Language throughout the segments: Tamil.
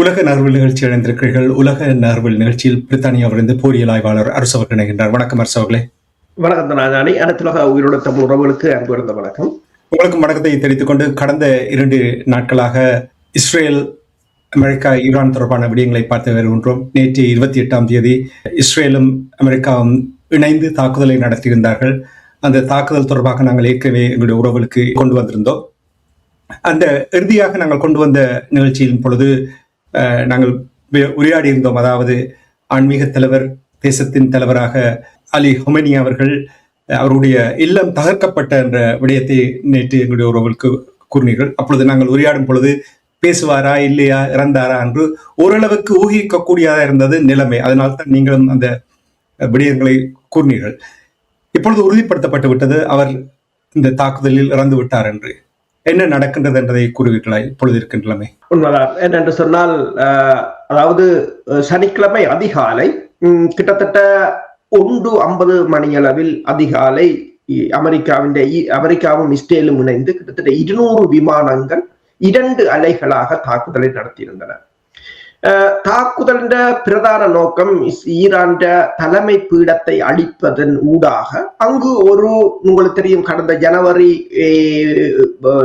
உலக நகர்வல் நிகழ்ச்சி இணைந்திருக்கிறீர்கள். உலக நகர்வல் நிகழ்ச்சியில் பிரித்தானியாவிலிருந்து போரியல் ஆய்வாளர் அரசு அவர்கள் இணைகின்றார். வணக்கம் அரசு அவர்களே. வணக்கம் நாஜானி. அனைத்துலக உயிரோட தமிழ் உறவுகளுக்கு அன்பு இருந்த வணக்கம். உங்களுக்கும் வணக்கத்தை தெரிவித்துக் கொண்டு, கடந்த 2 நாட்களாக இஸ்ரேல், அமெரிக்கா, ஈரான் தொடர்பான விடயங்களை பார்த்து வருகின்றோம். நேற்று 28ஆம் தேதி இஸ்ரேலும் அமெரிக்காவும் இணைந்து தாக்குதலை நடத்தியிருந்தார்கள். அந்த தாக்குதல் தொடர்பாக நாங்கள் ஏற்கனவே எங்களுடைய உறவுகளுக்கு கொண்டு வந்திருந்தோம். அந்த இறுதியாக நாங்கள் கொண்டு வந்த நிகழ்ச்சியின் பொழுது நாங்கள் உரையாடி இருந்தோம். அதாவது ஆன்மீக தலைவர், தேசத்தின் தலைவராக அலி ஹொமெனி அவர்கள் அவருடைய இல்லம் தகர்க்கப்பட்ட என்ற விடயத்தை நேற்று எங்களுடைய உறவுகளுக்கு கூறினீர்கள். அப்பொழுது நாங்கள் உரையாடும் பொழுது பேசுவாரா இல்லையா, இறந்தாரா என்று ஓரளவுக்கு ஊகிக்கக்கூடியதாக இருந்தது நிலைமை. அதனால்தான் நீங்களும் அந்த விடயங்களை கூறினீர்கள். இப்பொழுது உறுதிப்படுத்தப்பட்டு விட்டது, அவர் இந்த தாக்குதலில் இறந்து விட்டார் என்று. என்ன நடக்கின்றது என்பதை கூறுவீர்களா இப்பொழுது இருக்கின்ற நிலைமை? உண்மைதான். என்னென்று சொன்னால், அதாவது சனிக்கிழமை அதிகாலை கிட்டத்தட்ட 1:50 மணியளவில் அதிகாலை அமெரிக்காவும் இஸ்ரேலும் இணைந்து கிட்டத்தட்ட 200 விமானங்கள் 2 அலைகளாக தாக்குதலை நடத்தியிருந்தன. தாக்குதலின் பிரதான நோக்கம் ஈரான் தலைமை பீடத்தை அழிப்பதன் ஊடாக அங்கு உங்களுக்கு தெரியும், கடந்த ஜனவரி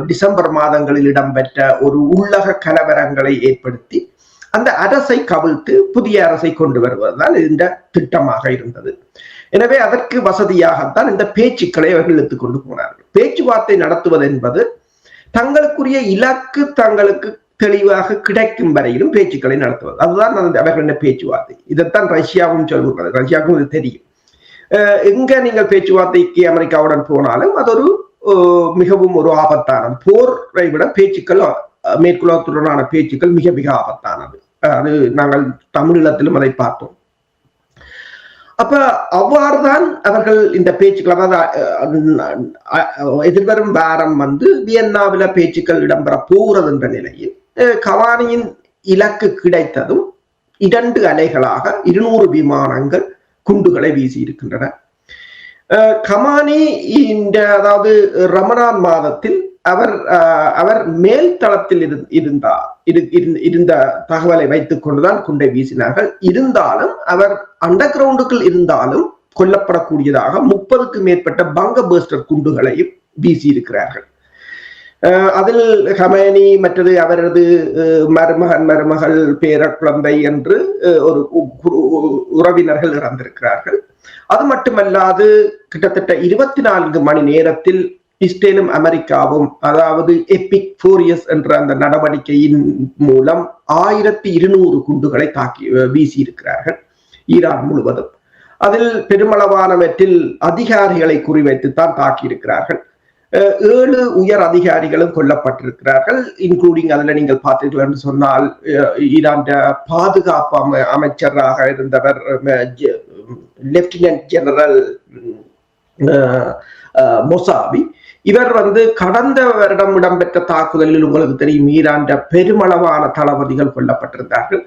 டிசம்பர் மாதங்களில் இடம்பெற்ற ஒரு உள்ளக கலவரங்களை ஏற்படுத்தி அந்த அரசை கவிழ்த்து புதிய அரசை கொண்டு வருவதுதான் இந்த திட்டமாக இருந்தது. எனவே அதற்கு வசதியாகத்தான் இந்த பேச்சுக்களை அவர்கள் இழுத்துக் கொண்டு போனார்கள். பேச்சுவார்த்தை நடத்துவது என்பது தங்களுக்குரிய இலக்கு தங்களுக்கு தெளிவாக கிடைக்கும் வரையிலும் பேச்சுக்களை நடத்துவது, அதுதான் அவர்களின் பேச்சுவார்த்தை. இதைத்தான் ரஷ்யாவும் சொல்கிறது. ரஷ்யாவுக்கும் இது தெரியும். எங்க நீங்கள் பேச்சுவார்த்தைக்கு அமெரிக்காவுடன் போனாலும் அது மிகவும் ஒரு ஆபத்தானது. போரை விட பேச்சுக்கள், மேற்குலகத்துடனான பேச்சுக்கள் மிக மிக ஆபத்தானது. அது நாங்கள் தமிழீழத்திலும் அதை பார்த்தோம். அப்ப அவ்வாறுதான் அவர்கள் இந்த பேச்சுக்கள், அதாவது எதிர்வரும் வாரம் வியன்னாவில பேச்சுக்கள் இடம்பெற போகிறது என்ற நிலையில் கவானியின் இலக்கு கிடைத்ததும் 2 அலைகளாக 200 விமானங்கள் குண்டுகளை வீசி இருக்கின்றன. கமானி அதாவது ரமலான் மாதத்தில் அவர் மேல் தளத்தில் இருந்த தகவலை வைத்துக் கொண்டுதான் குண்டை வீசினார்கள். இருந்தாலும் அவர் அண்டர் கிரவுண்டுக்குள் இருந்தாலும் கொல்லப்படக்கூடியதாக 30க்கு மேற்பட்ட பங்க பர்ஸ்டர் குண்டுகளையும் வீசி இருக்கிறார்கள். அதில் ஹமேனி மற்றது அவரது மருமகள், பேர குழந்தை என்று ஒரு உறவினர்கள் இறந்திருக்கிறார்கள். அது மட்டுமல்லாது கிட்டத்தட்ட 24 மணி நேரத்தில் இஸ்ரேலும் அமெரிக்காவும், அதாவது எபிக் ஃபோரியஸ் என்ற அந்த நடவடிக்கையின் மூலம் 1200 குண்டுகளை வீசி இருக்கிறார்கள் ஈரான் முழுவதும். அதில் பெருமளவானவற்றில் அதிகாரிகளை குறிவைத்துத்தான் தாக்கியிருக்கிறார்கள். 7 உயர் அதிகாரிகளும் கொல்லப்பட்டிருக்கிறார்கள். இன்க்ளூடிங் அதுல நீங்கள் பார்த்தீர்கள் என்று சொன்னால், ஈரான் பாதுகாப்பு அமைச்சராக இருந்தவர் லெப்டினன்ட் ஜெனரல் மொசாவி. இவர் கடந்த வருடம் இடம்பெற்ற தாக்குதலில் உங்களுக்கு தெரியும், ஈரான் பெருமளவான தளபதிகள் கொல்லப்பட்டிருந்தார்கள்.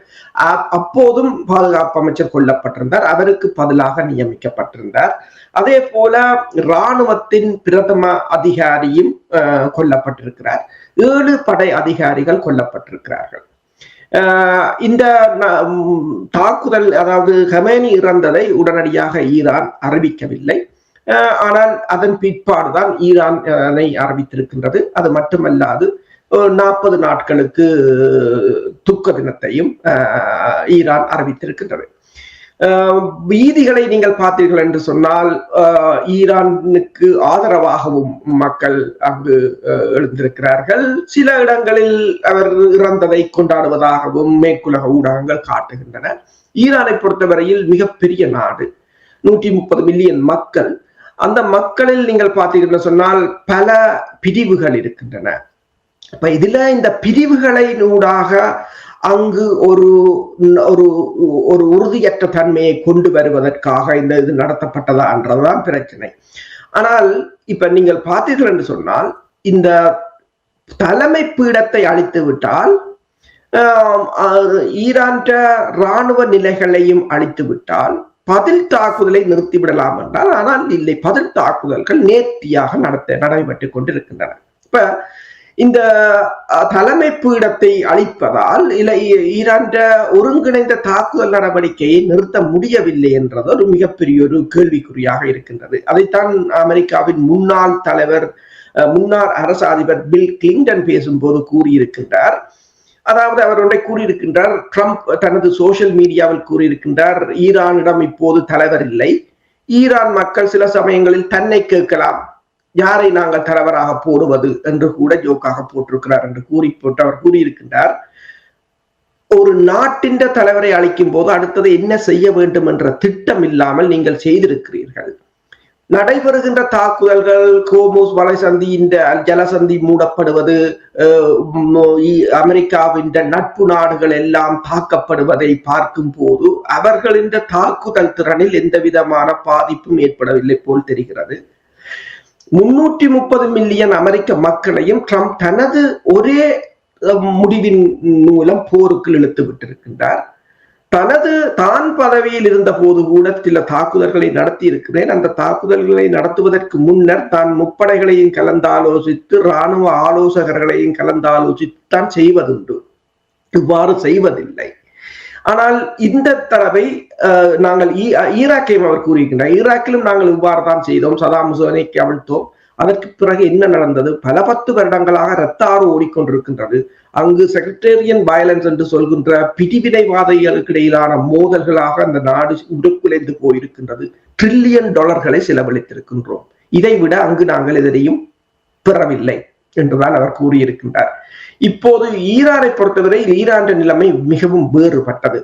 அப்போதும் பாதுகாப்பு அமைச்சர் கொல்லப்பட்டிருந்தார், அவருக்கு பதிலாக நியமிக்கப்பட்டிருந்தார். அதே போல இராணுவத்தின் பிரதம அதிகாரியும் கொல்லப்பட்டிருக்கிறார். 7 படை அதிகாரிகள் கொல்லப்பட்டிருக்கிறார்கள். இந்த தாக்குதல், அதாவது ஹமேனி இறந்ததை உடனடியாக ஈரான் அறிவிக்கவில்லை. ஆனால் அதன் பிற்பாடுதான் ஈரானை அறிவித்திருக்கின்றது. அது மட்டுமல்லாது 40 நாட்களுக்கு துக்க தினத்தையும் ஈரான் அறிவித்திருக்கின்றது. வீதிகளை நீங்கள் பார்த்தீர்கள் என்று சொன்னால், ஈரானுக்கு ஆதரவாகவும் மக்கள் அங்கு எழுந்திருக்கிறார்கள். சில இடங்களில் அவர் இறந்ததை கொண்டாடுவதாகவும் மேற்குலக ஊடகங்கள் காட்டுகின்றன. ஈரானை பொறுத்தவரையில் மிகப்பெரிய நாடு, 130 மில்லியன் மக்கள். அந்த மக்களில் நீங்கள் பார்த்தீர்கள் சொன்னால் பல பிரிவுகள் இருக்கின்றன. இப்ப இதுல இந்த பிரிவுகளை ஊடாக அங்கு ஒரு உறுதியற்ற தன்மையை கொண்டு வருவதற்காக இது நடத்தப்பட்டதா என்றதுதான் பிரச்சனை. ஆனால் இப்ப நீங்கள் பார்த்தீர்கள் என்று சொன்னால், இந்த தலைமை பீடத்தை அழித்து விட்டால் ஈரான் இராணுவ நிலைகளையும் அழித்து விட்டால் பதில் தாக்குதலை நிறுத்திவிடலாம் என்றால், ஆனால் இல்லை, பதில் தாக்குதல்கள் நேர்த்தியாக நடைபெற்றுக் கொண்டிருக்கின்றன. இப்ப இந்த தலைமை பீடத்தை அளிப்பதால் ஈரான் ஒருங்கிணைந்த தாக்குதல் நடவடிக்கையை நிறுத்த முடியவில்லை என்றது ஒரு மிகப்பெரிய ஒரு கேள்விக்குறியாக இருக்கின்றது. அதைத்தான் அமெரிக்காவின் முன்னாள் தலைவர் முன்னாள் அரசு அதிபர் பில் கிளின்டன் பேசும்போது கூறியிருக்கின்றார். அதாவது அவர் ஒன்றை கூறியிருக்கின்றார், ட்ரம்ப் தனது சோசியல் மீடியாவில் கூறியிருக்கின்றார், ஈரானிடம் இப்போது தலைவர் இல்லை, ஈரான் மக்கள் சில சமயங்களில் தன்னை கேட்கலாம், யாரை நாங்கள் தலைவராக போடுவது என்று கூட ஜோக்காக போட்டிருக்கிறார் என்று போட்டு அவர் கூறியிருக்கின்றார். ஒரு நாட்டின் தலைவரை அளிக்கும் போது அடுத்தது என்ன செய்ய வேண்டும் என்ற திட்டம் இல்லாமல் நீங்கள் செய்திருக்கிறீர்கள். நடைபெறுகின்ற தாக்குதல்கள், கோமோஸ் வலைசந்தி, இந்த ஜலசந்தி மூடப்படுவது, அமெரிக்காவின் நட்பு நாடுகள் எல்லாம் தாக்கப்படுவதை பார்க்கும் போது அவர்களின் தாக்குதல் திறனில் எந்த விதமான பாதிப்பும் ஏற்படவில்லை போல் தெரிகிறது. 330 மில்லியன் அமெரிக்க மக்களையும் ட்ரம்ப் தனது ஒரே முடிவின் மூலம் போருக்கு இழுத்து விட்டிருக்கின்றார். தான் பதவியில் இருந்த போது கூட சில தாக்குதல்களை நடத்தி இருக்கிறேன். அந்த தாக்குதல்களை நடத்துவதற்கு முன்னர் தான் முப்படைகளையும் கலந்தாலோசித்து இராணுவ ஆலோசகர்களையும் கலந்தாலோசித்துத்தான் செய்வதுண்டு. இவ்வாறு செய்வதில்லை. ஆனால் இந்த தடவை நாங்கள் ஈராக்கையும் அவர் கூறியிருக்கின்றார், ஈராக்கிலும் நாங்கள் இவ்வாறு தான் செய்தோம், சதாம் ஹுசைனை அவிழ்த்தோம். அதற்கு பிறகு என்ன நடந்தது? பல 10 வருடங்களாக ரத்தாறு ஓடிக்கொண்டிருக்கின்றது. அங்கு செக்ரட்டேரியன் வயலன்ஸ் என்று சொல்கின்ற பிரிவினைவாதிகளுக்கு இடையிலான மோதல்களாக அந்த நாடு உடுக்குலைந்து போயிருக்கின்றது. $1 trillion செலவழித்திருக்கின்றோம். இதைவிட அங்கு நாங்கள் எதையும் பெறவில்லை என்றுதான் அவர் கூறியிருக்கின்றார். இப்போது ஈரானை பொறுத்தவரை ஈரான் நிலைமை மிகவும் வேறுபட்டது.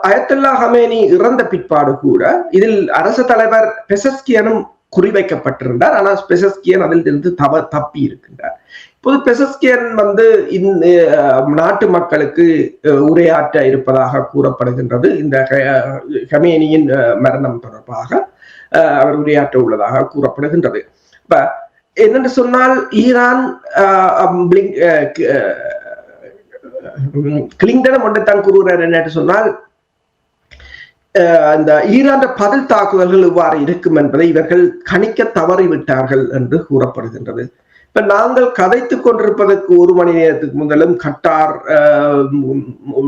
அயத்துல்லா ஹமேனி இறந்த பிற்பாடு கூட இதில் அரசு தலைவர் பெசஸ்கியனும் குறிவைக்கப்பட்டிருந்தார். ஆனால் பெசஸ்கியன் அதில் இருந்து தப்பி இருக்கின்றார். இப்போது பெசஸ்கியன் நாட்டு மக்களுக்கு உரையாற்ற இருப்பதாக கூறப்படுகின்றது. இந்த ஹமேனியின் மரணம் தொடர்பாக அவர் உரையாற்ற உள்ளதாக கூறப்படுகின்றது. இப்ப என்னென்று சொன்னால் ஈரான் கிளின்டனும் ஒன்றைத்தான் கூறுகிறார். என்னென்று சொன்னால் இந்த ஈரான் பதில் தாக்குதல்கள் இவ்வாறு இருக்கும் என்பதை இவர்கள் கணிக்க தவறிவிட்டார்கள் என்று கூறப்படுகின்றது. இப்ப நாங்கள் கதைத்துக் கொண்டிருப்பதற்கு 1 மணி நேரத்துக்கு முதலும் கட்டார்,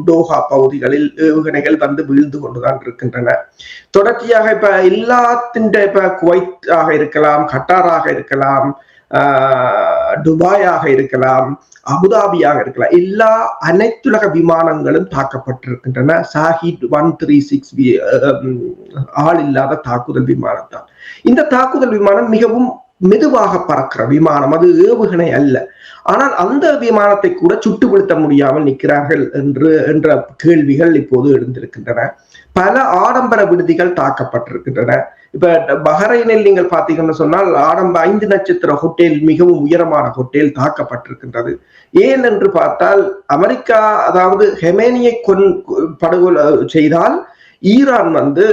டோஹா பகுதிகளில் ஏவுகணைகள் வந்து வீழ்ந்து கொண்டுதான் இருக்கின்றன. தொடர்ச்சியாக இப்ப எல்லாத்தின் இப்ப குவைத் ஆக இருக்கலாம், கட்டாராக இருக்கலாம், துபாயாக இருக்கலாம், அபுதாபியாக இருக்கலாம், எல்லா அனைத்துலக விமானங்களும் தாக்கப்பட்டிருக்கின்றன. ஷாஹித் 136 ஆள் இல்லாத தாக்குதல் விமானம் தான். இந்த தாக்குதல் விமானம் மிகவும் மெதுவாக பறக்கிற விமானம், அது ஏவுகணை அல்ல. ஆனால் அந்த விமானத்தை கூட சுட்டு வீழ்த்த முடியாமல் நிற்கிறார்கள் என்ற கேள்விகள் இப்போது எழுந்திருக்கின்றன. பல ஆடம்பர விடுதிகள் தாக்கப்பட்டிருக்கின்றன. இப்ப பஹ்ரைனில் நீங்கள் பார்த்தீங்கன்னு சொன்னால் 5 நட்சத்திர ஹோட்டல், மிகவும் உயரமான ஹோட்டல் தாக்கப்பட்டிருக்கின்றது. ஏன் என்று பார்த்தால் அமெரிக்கா, அதாவது ஹெமேனியை படுகொலை செய்தால் ஈரான் வந்து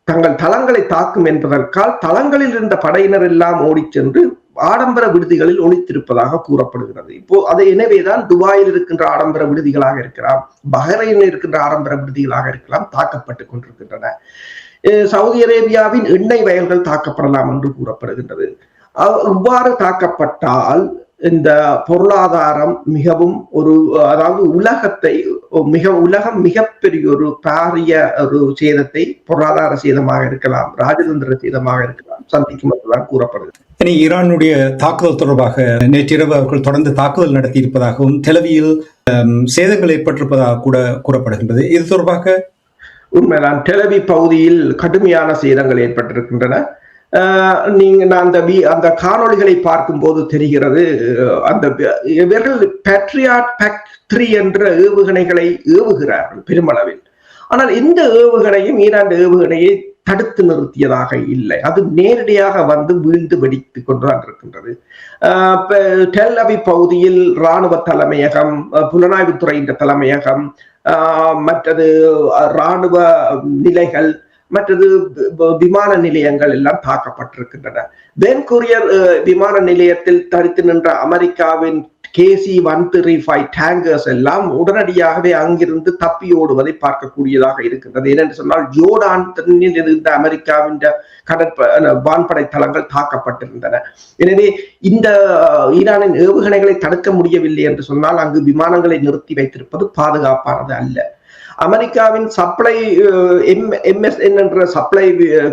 தங்கள் தளங்களை தாக்கும் என்பதற்கால் தளங்களில் இருந்த படையினர் எல்லாம் ஓடி சென்று ஆடம்பர விடுதிகளில் ஒளித்திருப்பதாக கூறப்படுகிறது. இப்போ அதை எனவேதான் துபாயில் இருக்கின்ற ஆடம்பர விடுதிகளாக இருக்கலாம், பஹ்ரைனில் இருக்கின்ற ஆடம்பர விடுதிகளாக இருக்கலாம் தாக்கப்பட்டு கொண்டிருக்கின்றன. சவுதி அரேபியாவின் எண்ணெய் வயல்கள் தாக்கப்படலாம் என்று கூறப்படுகின்றது. இவ்வாறு தாக்கப்பட்டால் இந்த பொருளாதாரம் மிகவும் அதாவது உலகம் மிகப்பெரிய ஒரு பாரிய ஒரு சேதத்தை, பொருளாதார சேதமாக இருக்கலாம், ராஜதந்திர சேதமாக இருக்கலாம், சந்திக்கும் என்றுதான் கூறப்படுகிறது. இனி ஈரானுடைய தாக்குதல் தொடர்பாக நேற்றிரவு அவர்கள் தொடர்ந்து தாக்குதல் நடத்தி இருப்பதாகவும் தெலவியில் சேதங்கள் ஏற்பட்டிருப்பதாக கூட கூறப்படுகின்றது. இது தொடர்பாக உண்மைதான், டெலவி பகுதியில் கடுமையான சேதங்கள் ஏற்பட்டிருக்கின்றன. அந்த காணொளிகளை பார்க்கும் போது தெரிகிறது, இவர்கள் பேட்ரியாட் PAC-3 என்ற ஏவுகணைகளை ஏவுகிறார்கள் பெருமளவில். ஆனால் இந்த ஏவுகணையும் ஈரான் ஏவுகணையை தடுத்து நிறுத்தியதாக இல்லை. அது நேரடியாக வந்து வீழ்ந்து வெடித்துக் கொண்டுதான் இருக்கின்றது. டெல் அவிவ் பகுதியில் இராணுவ தலைமையகம், புலனாய்வுத்துறையின் தலைமையகம், மற்றது இராணுவ நிலைகள், மற்றது விமான நிலையங்கள் எல்லாம் தாக்கப்பட்டிருக்கின்றன. பென் குரியர் விமான நிலையத்தில் தடுத்து நின்ற அமெரிக்காவின் KC-135 டேங்கர்ஸ் எல்லாம் உடனடியாகவே அங்கிருந்து தப்பி ஓடுவதை பார்க்கக்கூடியதாக இருக்கின்றது. ஏனென்று சொன்னால் ஜோர்டான் இருந்த அமெரிக்காவின் வான்படை தளங்கள் தாக்கப்பட்டிருந்தன. எனவே இந்த ஈரானின் ஏவுகணைகளை தடுக்க முடியவில்லை என்று சொன்னால் அங்கு விமானங்களை நிறுத்தி வைத்திருப்பது பாதுகாப்பானது அல்ல. அமெரிக்காவின் சப்ளை MSN என்ற சப்ளை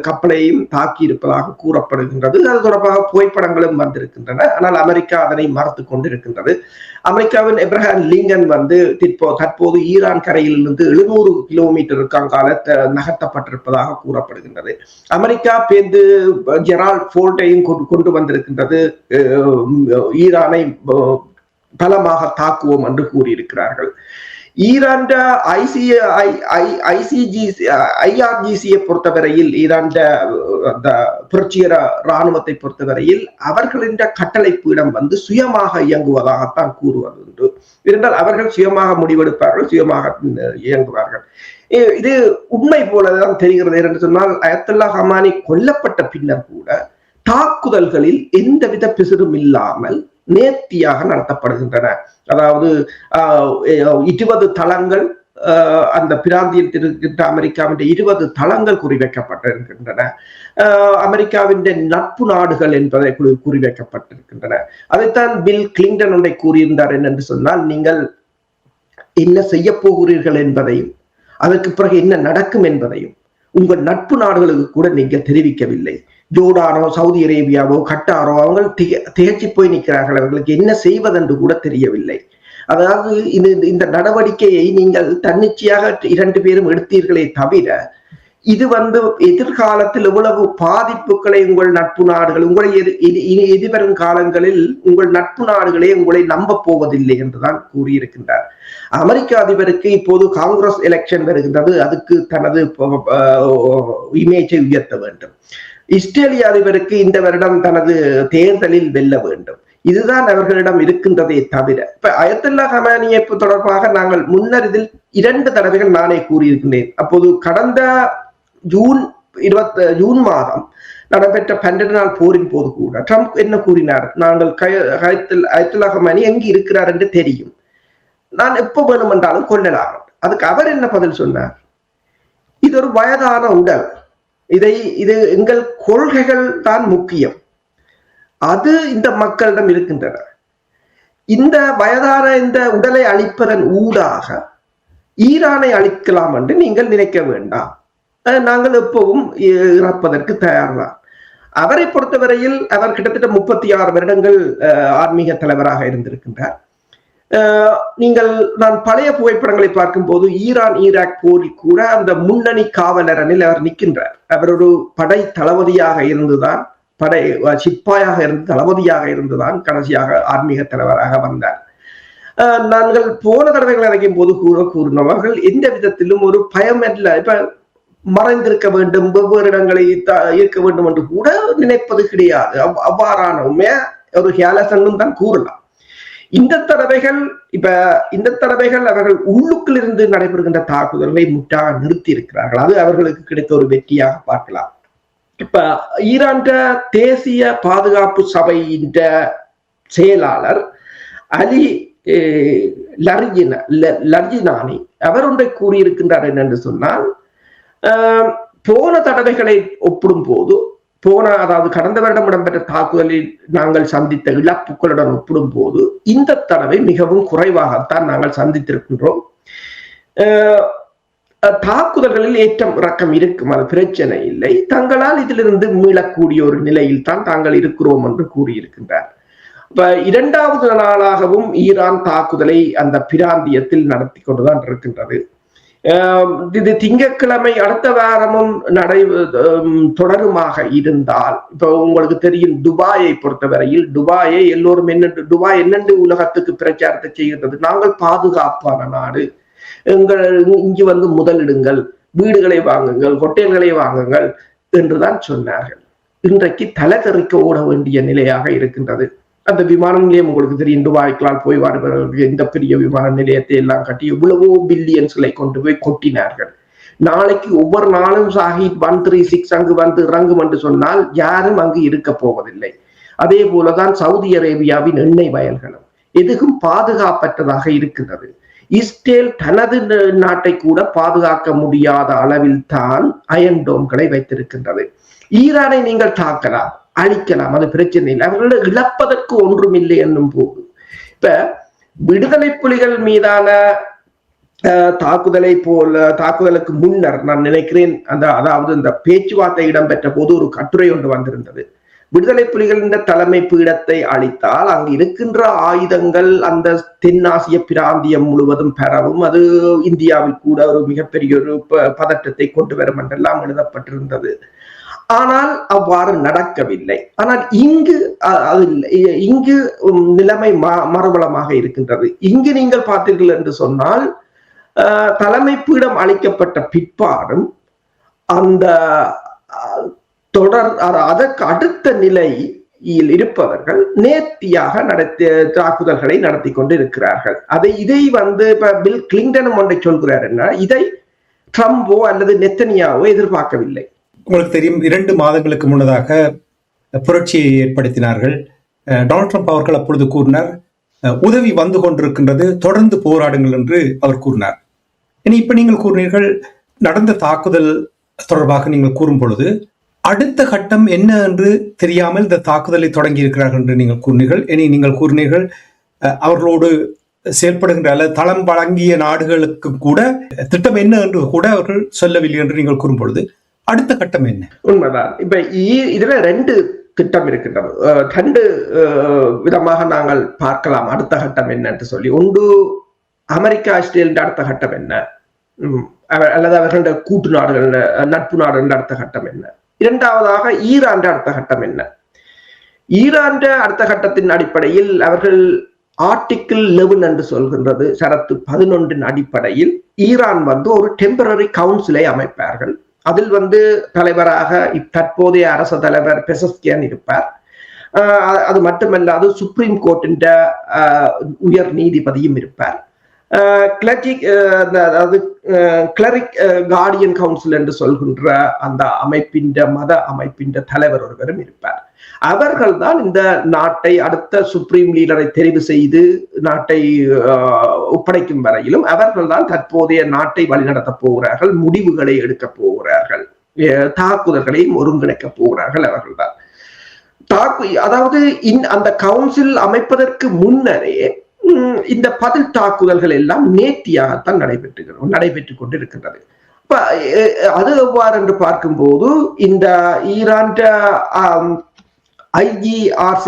கப்பலையும் தாக்கி இருப்பதாக கூறப்படுகின்றது. அது தொடர்பாக புகைப்படங்களும் வந்திருக்கின்றன. ஆனால் அமெரிக்கா அதனை மறுத்து கொண்டிருக்கின்றது. அமெரிக்காவின் எப்ரஹாம் லிங்கன் தற்போது ஈரான் கரையிலிருந்து 700 கிலோமீட்டருக்கு அங்கால நகர்த்தப்பட்டிருப்பதாக கூறப்படுகின்றது. அமெரிக்கா ஜெரால்ட் ஃபோல்ட்டையும் கொண்டு வந்திருக்கின்றது. ஈரானை பலமாக தாக்குவோம் என்று கூறியிருக்கிறார்கள். ஈரான் IRGC பொறுத்தவரையில் ஈரான் புரட்சிகர இராணுவத்தை பொறுத்தவரையில் அவர்களின் கட்டளை பீடம் சுயமாக இயங்குவதாகத்தான் கூறுவது உண்டு. இருந்தால் அவர்கள் சுயமாக முடிவெடுப்பார்கள், சுயமாக இயங்குவார்கள். இது உண்மை போலதான் தெரிகிறது. என்று சொன்னால் அயத்துல்லா ஹமானி கொல்லப்பட்ட பின்னர் கூட தாக்குதல்களில் எந்தவித பிசிறும் இல்லாமல் நேர்த்தியாக நடத்தப்படுகின்றன. அதாவது 20 தளங்கள் அந்த பிராந்தியத்தில் இருக்கின்ற அமெரிக்காவின் 20 தளங்கள் குறிவைக்கப்பட்டிருக்கின்றன. அமெரிக்காவின் நட்பு நாடுகள் என்பதை குறிவைக்கப்பட்டிருக்கின்றன. அதைத்தான் பில் கிளின்டன் ஒன்றை கூறியிருந்தார். என்று சொன்னால் நீங்கள் என்ன செய்ய போகிறீர்கள் என்பதையும் அதற்கு பிறகு என்ன நடக்கும் என்பதையும் உங்கள் நட்பு நாடுகளுக்கு கூட நீங்க தெரிவிக்கவில்லை. ஜோர்டானோ சவுதி அரேபியாவோ கட்டாரோ அவங்க திகழ்ச்சி போய் நிற்கிறார்கள். அவர்களுக்கு என்ன செய்வதென்று கூட தெரியவில்லை. அதாவது இந்த நடவடிக்கையை நீங்கள் தன்னிச்சையாக 2 பேரும் எடுத்தீர்களே தவிர இது எதிர்காலத்தில் எவ்வளவு பாதிப்புகளை உங்கள் நட்பு நாடுகள் உங்களை எதிர்வரும் காலங்களில் உங்கள் நட்பு நாடுகளே உங்களை நம்ப போவதில்லை என்றுதான் கூறியிருக்கின்றார். அமெரிக்க அதிபருக்கு இப்போது காங்கிரஸ் எலெக்ஷன் வருகின்றது. அதுக்கு தனது இமேஜை உயர்த்த வேண்டும். இஸ்ரேலிய அதிபருக்கு இந்த வருடம் தனது தேர்தலில் வெல்ல வேண்டும். இதுதான் அவர்களிடம் இருக்கின்றதே தவிர இப்ப அயத்துல்லா ஹமானியை தொடர்பாக நாங்கள் முன்னர் இதில் 2 தடவைகள் நானே கூறியிருக்கின்றேன். அப்போது கடந்த ஜூன் மாதம் நடைபெற்ற 12 நாள் போரின் போது கூட ட்ரம்ப் என்ன கூறினார்? நாங்கள் அயத்துல்லா ஹமானி எங்கு இருக்கிறார் என்று தெரியும், நான் எப்ப வேணும் என்றாலும் கொள்ளலாம். அதுக்கு அவர் என்ன பதில் சொன்னார்? இது ஒரு வயதான உடல், இது எங்கள் கொள்கைகள் தான் முக்கியம், அது இந்த மக்களிடம் இருக்கின்றன. இந்த வயதான இந்த உடலை அழிப்பதன் ஊடாக ஈரானை அழிக்கலாம் என்று நீங்கள் நினைக்க வேண்டாம், நாங்கள் எப்பவும் இறப்பதற்கு தயார்தான். அவரை பொறுத்தவரையில் அவர் கிட்டத்தட்ட 36 வருடங்கள் ஆன்மீக தலைவராக இருந்திருக்கின்றார். நான் பழைய புகைப்படங்களை பார்க்கும் போது ஈராக் போரில் கூட அந்த முன்னணி காவலரனில் அவர் நிற்கின்றார். அவர் ஒரு படை தளபதியாக இருந்துதான், படை சிப்பாயாக இருந்து தளபதியாக இருந்துதான் கடைசியாக ஆன்மீக தலைவராக வந்தார். நாங்கள் போன தடவைகள் அழைக்கும் போது கூறினவர்கள் எந்த விதத்திலும் ஒரு பயம் இல்லை, இப்ப மறைந்திருக்க வேண்டும், வெவ்வேறு இடங்களை இருக்க வேண்டும் என்று கூட நினைப்பது கிடையாது. அவ்வாறான உண்மையா ஒரு ஹியாலசனும் தான் கூறலாம். இந்த தடவைகள் அவர்கள் உள்ளுக்குள் இருந்து நடைபெறுகின்ற தாக்குதல்களை முற்றாக நிறுத்தி இருக்கிறார்கள். அது அவர்களுக்கு கிடைத்த ஒரு வெற்றியாக பார்க்கலாம். இப்ப ஈரான் தேசிய பாதுகாப்பு சபையின் செயலாளர் அலி லர்ஜினானி அவர் ஒன்றை கூறியிருக்கின்றார். என்னென்று சொன்னால், போன தடவைகளை ஒப்பிடும் போது அதாவது கடந்த வருடம் இடம்பெற்ற தாக்குதலில் நாங்கள் சந்தித்த இழப்புகளுடன் ஒப்பிடும் போது இந்த தடவை மிகவும் குறைவாகத்தான் நாங்கள் சந்தித்திருக்கின்றோம். தாக்குதல்களில் ஏற்றம் இறக்கம் இருக்கும், அது பிரச்சனை இல்லை, தங்களால் இதிலிருந்து மீளக்கூடிய ஒரு நிலையில் தான் தாங்கள் இருக்கிறோம் என்று கூறியிருக்கின்றார். இப்ப 2வது நாளாகவும் ஈரான் தாக்குதலை அந்த பிராந்தியத்தில் நடத்தி கொண்டுதான் இருக்கின்றது. இது திங்கட்கிழமை அடுத்த வாரமும் தொடருமாக இருந்தால், இப்ப உங்களுக்கு தெரியும் துபாயை பொறுத்தவரையில் துபாயை எல்லோரும் துபாய் என்னென்று உலகத்துக்கு பிரச்சாரத்தை செய்கின்றது, நாங்கள் பாதுகாப்பான நாடு, இங்கு முதலிடுங்கள், வீடுகளை வாங்குங்கள், ஹோட்டல்களை வாங்குங்கள் என்றுதான் சொன்னார்கள். இன்றைக்கு தலை தெறிக்க ஓட வேண்டிய நிலையாக இருக்கின்றது. அந்த விமான நிலையம் உங்களுக்கு தெரியும், துபாய்க்களால் போய் வருபவர்களுக்கு இந்த பெரிய விமான நிலையத்தை எல்லாம் கட்டி எவ்வளவோ பில்லியன்ஸ்களை கொண்டு போய் கொட்டினார்கள். நாளைக்கு ஒவ்வொரு நாளும் ஷாஹித் 136 அங்கு இறங்கும் என்று சொன்னால் யாரும் அங்கு இருக்க போவதில்லை. அதே போலதான் சவுதி அரேபியாவின் எண்ணெய் வயல்களும் எதுவும் பாதுகாப்பற்றதாக இருக்கின்றது. இஸ்ரேல் தனது நாட்டை கூட பாதுகாக்க முடியாத அளவில் தான் அயன்டோம்களை வைத்திருக்கின்றது. ஈரானை நீங்கள் தாக்கலாம், அழிக்கலாம், அது பிரச்சனை இல்லை. அவர்களோட இழப்பதற்கு ஒன்றும் இல்லை என்னும் போது இப்ப விடுதலை புலிகள் மீதான தாக்குதலுக்கு முன்னர் நான் நினைக்கிறேன் அதாவது இந்த பேச்சுவார்த்தை இடம்பெற்ற போது ஒரு கட்டுரை ஒன்று வந்திருந்தது. விடுதலை புலிகளின் தலைமை பீடத்தை அளித்தால் அங்கு இருக்கின்ற ஆயுதங்கள் அந்த தென்னாசிய பிராந்தியம் முழுவதும் பெறவும், அது இந்தியாவில் கூட ஒரு மிகப்பெரிய ஒரு பதற்றத்தை கொண்டு வரும் என்றெல்லாம் எழுதப்பட்டிருந்தது. ஆனால் அவ்வாறு நடக்கவில்லை. ஆனால் இங்கு நிலைமை மறுபலமாக இருக்கின்றது. இங்கு நீங்கள் பார்த்தீர்கள் என்று சொன்னால் தலைமை பீடம் அளிக்கப்பட்ட பிற்பாடும் அந்த தொடர் அதற்கு அடுத்த நிலையில் இருப்பவர்கள் நேர்த்தியாக தாக்குதல்களை நடத்தி கொண்டு இருக்கிறார்கள். இதை இப்ப பில் கிளின்டனும் ஒன்றை சொல்கிறார் என்ன, இதை ட்ரம்போ அல்லது நெத்தனியாவோ எதிர்பார்க்கவில்லை. உங்களுக்கு தெரியும், 2 மாதங்களுக்கு முன்னதாக புரட்சியை ஏற்படுத்தினார்கள். டொனால்ட் ட்ரம்ப் அவர்கள் அப்பொழுது கூறினார், உதவி வந்து கொண்டிருக்கின்றது, தொடர்ந்து போராடுங்கள் என்று அவர் கூறினார். இனி இப்ப நீங்கள் கூறினீர்கள், நடந்த தாக்குதல் தொடர்பாக நீங்கள் கூறும் பொழுது அடுத்த கட்டம் என்ன என்று தெரியாமல் இந்த தாக்குதலை தொடங்கி இருக்கிறார்கள் என்று நீங்கள் கூறினீர்கள். இனி நீங்கள் கூறினீர்கள், அவர்களோடு செயல்படுகின்ற அல்லது தளம் வழங்கிய நாடுகளுக்கு கூட திட்டம் என்ன என்று கூட அவர்கள் சொல்லவில்லை என்று நீங்கள் கூறும் பொழுது அடுத்த கட்டம் என்ன? உண்மைதான். இப்ப இதுல 2 திட்டம் இருக்கின்றது. 2 விதமாக நாங்கள் பார்க்கலாம் அடுத்த கட்டம் என்ன என்று சொல்லி. ஒன்று, அமெரிக்கா இஸ்ரேல் அடுத்த கட்டம் என்ன, அல்லது அவர்களுடைய கூட்டு நாடுகள் நட்பு நாடுகள் அடுத்த கட்டம் என்ன. இரண்டாவதாக ஈரான் அடுத்த கட்டம் என்ன. ஈரான் அடுத்த கட்டத்தின் அடிப்படையில் அவர்கள் ஆர்டிகிள் 11 என்று சொல்கின்றது, ஷரத்து 11 அடிப்படையில் ஈரான் ஒரு டெம்பரரி கவுன்சிலை அமைப்பார்கள். அதில் தலைவராக தற்போதைய அரசு தலைவர் பெசஸ்கியான் இருப்பார். அது மட்டுமல்லாது சுப்ரீம் கோர்ட்டின் உயர் நீதிபதியும் இருப்பார். கிளரிக் கார்டியன் கவுன்சில் என்று சொல்கின்ற அந்த அமைப்பின் மத அமைப்பின் தலைவர் ஒருவரும் இருப்பார். அவர்கள் தான் இந்த நாட்டை அடுத்த சுப்ரீம் லீடரை தெரிவு செய்து நாட்டை ஒப்படைக்கும் வரையிலும் அவர்கள் தான் தற்போதைய நாட்டை வழிநடத்தப் போகிறார்கள், முடிவுகளை எடுக்க போகிறார்கள், தாக்குதல்களையும் ஒருங்கிணைக்க போகிறார்கள். அவர்கள் தான் அதாவது அந்த கவுன்சில் அமைப்பதற்கு முன்னரே இந்த பதில் தாக்குதல்கள் எல்லாம் நேர்த்தியாகத்தான் நடைபெற்றுக் கொண்டிருக்கின்றது. அது எவ்வாறு என்று பார்க்கும்போது இந்த ஈரான் IGRC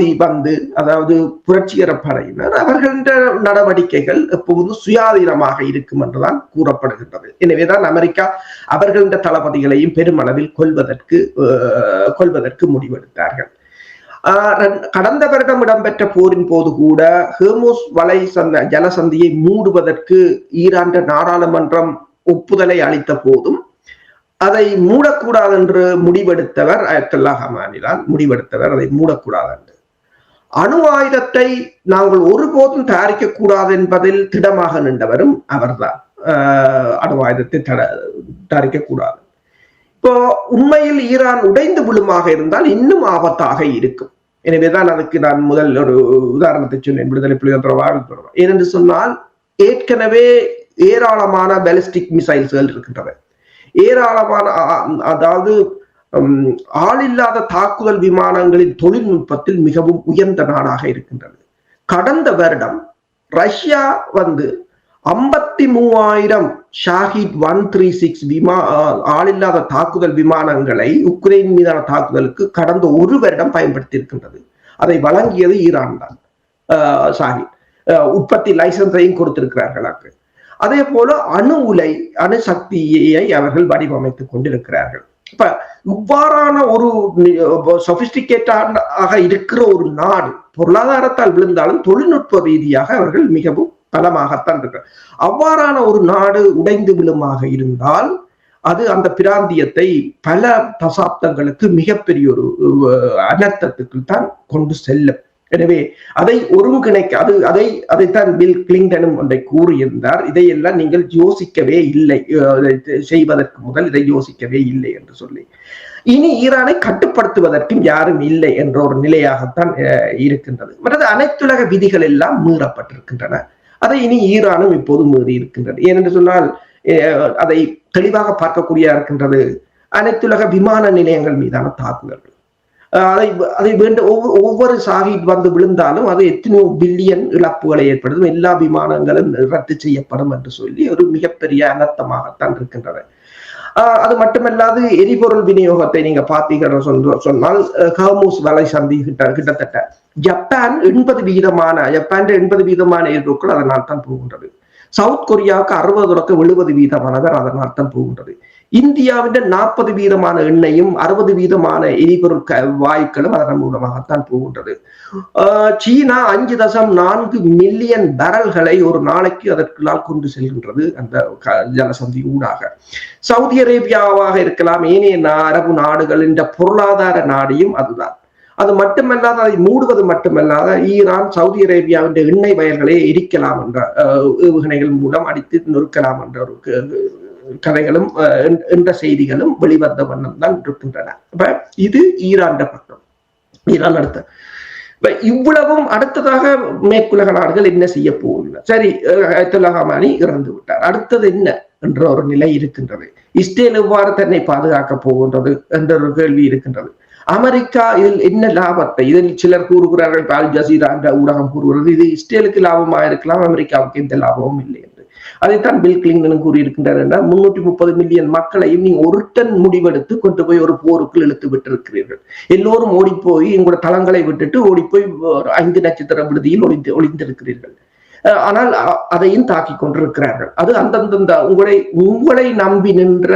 அதாவது புரட்சிகர படையினர் அவர்களின் நடவடிக்கைகள் எப்போதும் சுயாதீனமாக இருக்கும் என்றுதான் கூறப்படுகின்றது. எனவேதான் அமெரிக்கா அவர்களின் தளபதிகளையும் பெருமளவில் கொல்வதற்கு முடிவெடுத்தார்கள். கடந்த வருடம் இடம்பெற்ற போரின் போது கூட ஹெர்முஸ் வலை ஜலசந்தியை மூடுவதற்கு ஈரான் நாடாளுமன்றம் ஒப்புதலை அளித்த போதும் அதை மூடக்கூடாது என்று முடிவெடுத்தவர் அயத்துல்லா ஹமானி தான் முடிவெடுத்தவர். அதை மூடக்கூடாது என்று. அணு ஆயுதத்தை நாங்கள் ஒருபோதும் தயாரிக்க கூடாது என்பதில் திடமாக நின்றவரும் அவர்தான். அணு ஆயுதத்தை தயாரிக்க கூடாது. இப்போ உண்மையில் ஈரான் உடைந்து விழுமாக இருந்தால் இன்னும் ஆபத்தாக இருக்கும். எனவேதான் அதுக்கு நான் முதல் ஒரு உதாரணத்தை சொன்னேன், விடுதலை புலிகள் தொடர்பாக. ஏனென்று சொன்னால் ஏற்கனவே ஏராளமான பாலிஸ்டிக் மிசைல்ஸ்கள் இருக்கின்றன. ஏராளமான அதாவது ஆளில்லாத தாக்குதல் விமானங்களின் தொழில்நுட்பத்தில் மிகவும் உயர்ந்த நாடாக இருக்கின்றது. கடந்த வருடம் ரஷ்யா 53,000 ஷாஹித் 136 ஆளில்லாத தாக்குதல் விமானங்களை உக்ரைன் மீதான தாக்குதலுக்கு கடந்த ஒரு வருடம் பயன்படுத்தி இருக்கின்றது. அதை வழங்கியது ஈரான் தான். ஷாஹித் உற்பத்தி லைசன்ஸையும் கொடுத்திருக்கிறார்கள். அதே போல அணு சக்தியை அவர்கள் வடிவமைத்துக் கொண்டிருக்கிறார்கள். இப்ப இவ்வாறான ஒரு சொபிஸ்டிகேட்டாக இருக்கிற ஒரு நாடு பொருளாதாரத்தால் விழுந்தாலும் தொழில்நுட்ப ரீதியாக அவர்கள் மிகவும் பலமாகத்தான் இருக்கிறார். அவ்வாறான ஒரு நாடு உடைந்து விழுமாக இருந்தால் அது அந்த பிராந்தியத்தை பல தசாப்தங்களுக்கு மிகப்பெரிய ஒரு அனர்த்தத்துக்கு தான் கொண்டு செல்லும். எனவே அதை ஒருங்கிணைக்க அதைத்தான் பில் கிளின்டனும் ஒன்றை கூறியிருந்தார். இதையெல்லாம் நீங்கள் யோசிக்கவே இல்லை, செய்வதற்கு முதல் இதை யோசிக்கவே இல்லை என்று சொல்லி. இனி ஈரானை கட்டுப்படுத்துவதற்கும் யாரும் இல்லை என்ற ஒரு நிலையாகத்தான் இருக்கின்றது. மற்றது அனைத்துலக விதிகள் எல்லாம் மீறப்பட்டிருக்கின்றன. அதை இனி ஈரானும் இப்போது மீறி இருக்கின்றது. ஏனென்று சொன்னால் அதை தெளிவாக பார்க்கக்கூடிய இருக்கின்றது அனைத்துலக விமான நிலையங்கள் மீதான தாக்குதல்கள். அதை ஒவ்வொரு சாகித் வந்து விழுந்தாலும் அது எத்தனையோ பில்லியன் இழப்புகளை ஏற்படுத்தும், எல்லா விமானங்களும் ரத்து செய்யப்படும் என்று சொல்லி ஒரு மிகப்பெரிய அனர்த்தமாகத்தான் இருக்கின்றன. அது மட்டுமல்லாது எரிபொருள் விநியோகத்தை நீங்க பார்த்தீங்கன்னு சொன்னால் ஹர்மூஸ் வலை சந்தி கிட்டத்தட்ட ஜப்பான் 80% எரிபொருட்கள் அதனால் தான் போகின்றது. சவுத் கொரியாவுக்கு 60-70% அதனால் தான் போகின்றது. இந்தியாவின் 40% எண்ணெயும் 60% எரிபொருள் வாயுக்களும் அதன் மூலமாகத்தான் போகின்றது. சீனா 5.4 மில்லியன் பேரல்களை ஒரு நாளைக்கு அதற்குள்ளால் கொண்டு செல்கின்றது அந்த ஜலசந்தி ஊடாக. சவுதி அரேபியாவாக இருக்கலாம், ஏனைய அரபு நாடுகள் என்ற பொருளாதார நாடியும் அதுதான். அது மட்டுமல்லாத அதை மூடுவது மட்டுமல்லாத ஈரான் சவுதி அரேபியாவின் எண்ணெய் வயல்களை எரிக்கலாம் என்ற ஏவுகணைகள் மூலம் அடித்து நொறுக்கலாம் என்ற ஒரு கதைகளும் என்ற செய்திகளும் வெளிவந்த வண்ணம் தான் இருக்கின்றன. அப்ப இது ஈரான் பக்கம். ஈரான் அடுத்த இவ்வளவும் அடுத்ததாக மேற்குலக நாடுகள் என்ன செய்ய போகின்றன? சரி, அயத்துல்லா ஹமானி இறந்து விட்டார், அடுத்தது என்ன என்ற ஒரு நிலை இருக்கின்றது. இஸ்ரேல் எவ்வாறு தன்னை பாதுகாக்க போகின்றது என்ற ஒரு கேள்வி இருக்கின்றது. அமெரிக்கா இதில் என்ன லாபத்தை, இதில் சிலர் கூறுகிறார்கள், அல் ஜசீரா என்ற ஊடகம் கூறுகிறது இது இஸ்ரேலுக்கு லாபமாக இருக்கலாம், அமெரிக்காவுக்கு எந்த லாபமும் இல்லை என்று. அதைத்தான் பில் கிளின்டன் கூறியிருக்கின்றார் என்றால் 330 மில்லியன் மக்களையும் நீங்க ஒரு டன் முடிவெடுத்து கொண்டு போய் ஒரு போருக்குள் இழுத்து விட்டிருக்கிறீர்கள். எல்லோரும் ஓடி போய் உங்களோட தளங்களை விட்டுட்டு ஓடி போய் 5 நட்சத்திர விடுதியில் ஒளிந்திருக்கிறீர்கள். ஆனால் அதையும் தாக்கி கொண்டிருக்கிறார்கள். அது அந்தந்த உங்களை நம்பி நின்ற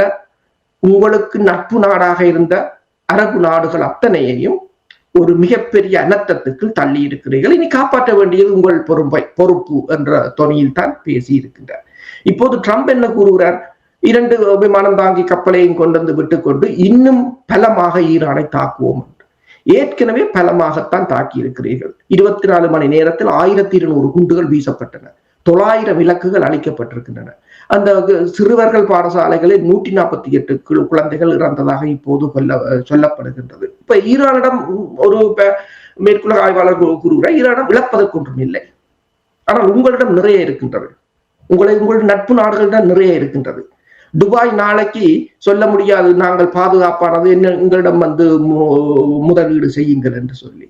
உங்களுக்கு நட்பு நாடாக இருந்த அரபு நாடுகள் அத்தனையையும் ஒரு மிகப்பெரிய அனர்த்தத்துக்கு தள்ளி இருக்கிறீர்கள். இனி காப்பாற்ற வேண்டியது உங்கள் பொறுப்பு என்ற தொனியில் தான் பேசி இருக்கின்றார். இப்போது ட்ரம்ப் என்ன கூறுகிறார்? 2 விமானம் தாங்கி கப்பலையும் கொண்டு வந்து விட்டுக்கொண்டு இன்னும் பலமாக ஈரானை தாக்குவோம் என்று. ஏற்கனவே பலமாகத்தான் தாக்கி இருக்கிறீர்கள். 24 மணி நேரத்தில் 1200 குண்டுகள் வீசப்பட்டன, 900 இலக்குகள் அளிக்கப்பட்டிருக்கின்றன. அந்த சிறுவர்கள் பாடசாலைகளில் 148 குழந்தைகள் இறந்ததாக இப்போது சொல்லப்படுகின்றது. இப்ப ஈரானிடம் ஒரு மேற்குலக ஆய்வாளர் கூறுகிறார், ஈரானிடம் இழப்பதற்கு ஒன்றும் இல்லை, ஆனால் உங்களிடம் நிறைய இருக்கின்றது, உங்களுடைய நட்பு நாடுகளிடம் நிறைய இருக்கின்றது. துபாய் நாளைக்கு சொல்ல முடியாது நாங்கள் பாதுகாப்பானது, என்ன எங்களிடம் வந்து முதலீடு செய்யுங்கள் என்று சொல்லி.